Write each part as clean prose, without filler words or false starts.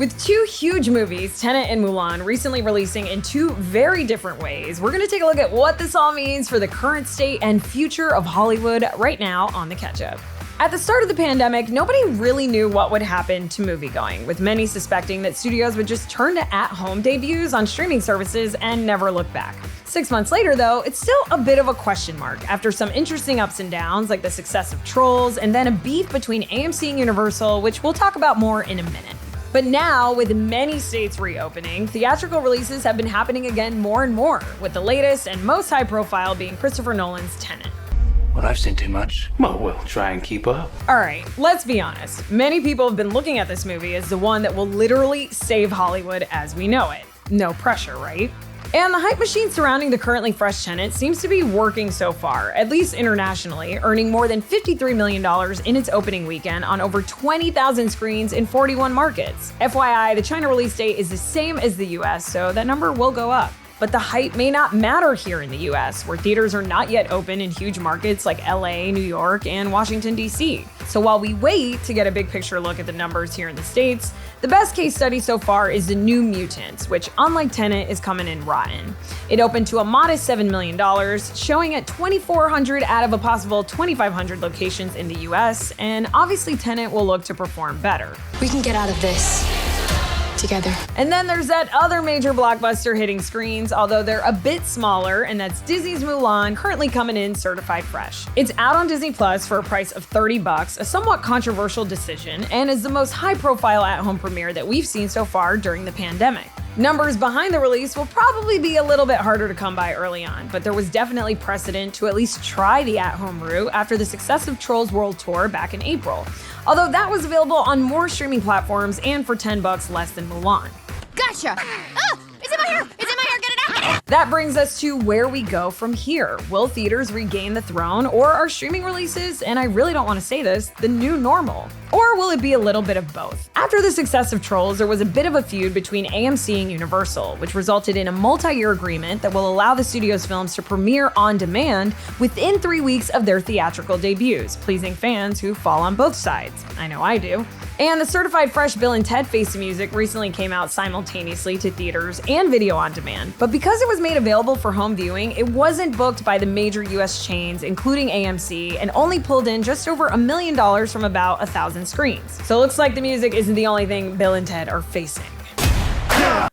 With two huge movies, Tenet and Mulan, recently releasing in two very different ways, we're going to take a look at what this all means for the current state and future of Hollywood right now on the Ketchup. At the start of the pandemic, nobody really knew what would happen to moviegoing, with many suspecting that studios would just turn to at-home debuts on streaming services and never look back. 6 months later, though, it's still a bit of a question mark after some interesting ups and downs, like the success of Trolls, and then a beef between AMC and Universal, which we'll talk about more in a minute. But now, with many states reopening, theatrical releases have been happening again more and more, with the latest and most high-profile being Christopher Nolan's Tenet. Well, I've seen too much. Well, we'll try and keep up. Alright, let's be honest. Many people have been looking at this movie as the one that will literally save Hollywood as we know it. No pressure, right? And the hype machine surrounding the currently fresh Tenet seems to be working so far, at least internationally, earning more than $53 million in its opening weekend on over 20,000 screens in 41 markets. FYI, the China release date is the same as the US, so that number will go up. But the hype may not matter here in the US, where theaters are not yet open in huge markets like LA, New York, and Washington, D.C. So while we wait to get a big picture look at the numbers here in the States, the best case study so far is the New Mutants, which, unlike Tenet, is coming in rotten. It opened to a modest $7 million, showing at 2,400 out of a possible 2,500 locations in the US, and obviously Tenet will look to perform better. We can get out of this together. And then there's that other major blockbuster hitting screens, although they're a bit smaller, and that's Disney's Mulan, currently coming in certified fresh. It's out on Disney Plus for a price of $30, a somewhat controversial decision, and is the most high-profile at-home premiere that we've seen so far during the pandemic. Numbers behind the release will probably be a little bit harder to come by early on, but there was definitely precedent to at least try the at-home route after the success of Trolls World Tour back in April. Although that was available on more streaming platforms and for $10 less than Mulan. Gotcha! Oh! It's in my hair! It's in my hair! Get it out! That brings us to where we go from here. Will theaters regain the throne, or are streaming releases, and I really don't want to say this, the new normal? Or will it be a little bit of both? After the success of Trolls, there was a bit of a feud between AMC and Universal, which resulted in a multi-year agreement that will allow the studio's films to premiere on demand within 3 weeks of their theatrical debuts, pleasing fans who fall on both sides. I know I do. And the certified fresh Bill and Ted Face the Music recently came out simultaneously to theaters and video on demand. But because it was made available for home viewing, it wasn't booked by the major US chains, including AMC, and only pulled in just over $1 million from about 1,000 screens. So it looks like the music isn't the only thing Bill and Ted are facing.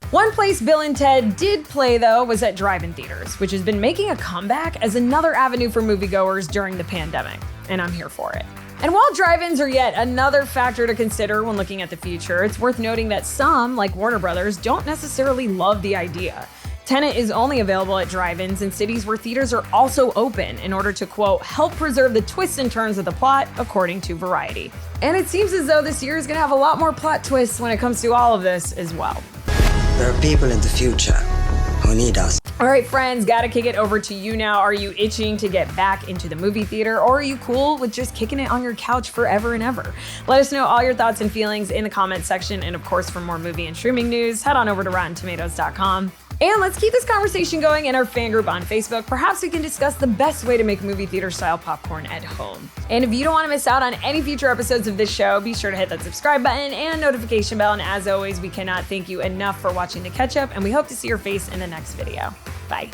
One place Bill and Ted did play, though, was at drive-in theaters, which has been making a comeback as another avenue for moviegoers during the pandemic. And I'm here for it. And while drive-ins are yet another factor to consider when looking at the future, it's worth noting that some, like Warner Brothers, don't necessarily love the idea. Tenet is only available at drive-ins in cities where theaters are also open in order to, quote, help preserve the twists and turns of the plot, according to Variety. And it seems as though this year is gonna have a lot more plot twists when it comes to all of this as well. There are people in the future who need us. All right, friends, gotta kick it over to you now. Are you itching to get back into the movie theater, or are you cool with just kicking it on your couch forever and ever? Let us know all your thoughts and feelings in the comments section, and of course, for more movie and streaming news, head on over to RottenTomatoes.com. And let's keep this conversation going in our fan group on Facebook. Perhaps we can discuss the best way to make movie theater style popcorn at home. And if you don't want to miss out on any future episodes of this show, be sure to hit that subscribe button and notification bell. And as always, we cannot thank you enough for watching The Ketchup, and we hope to see your face in the next video. Bye.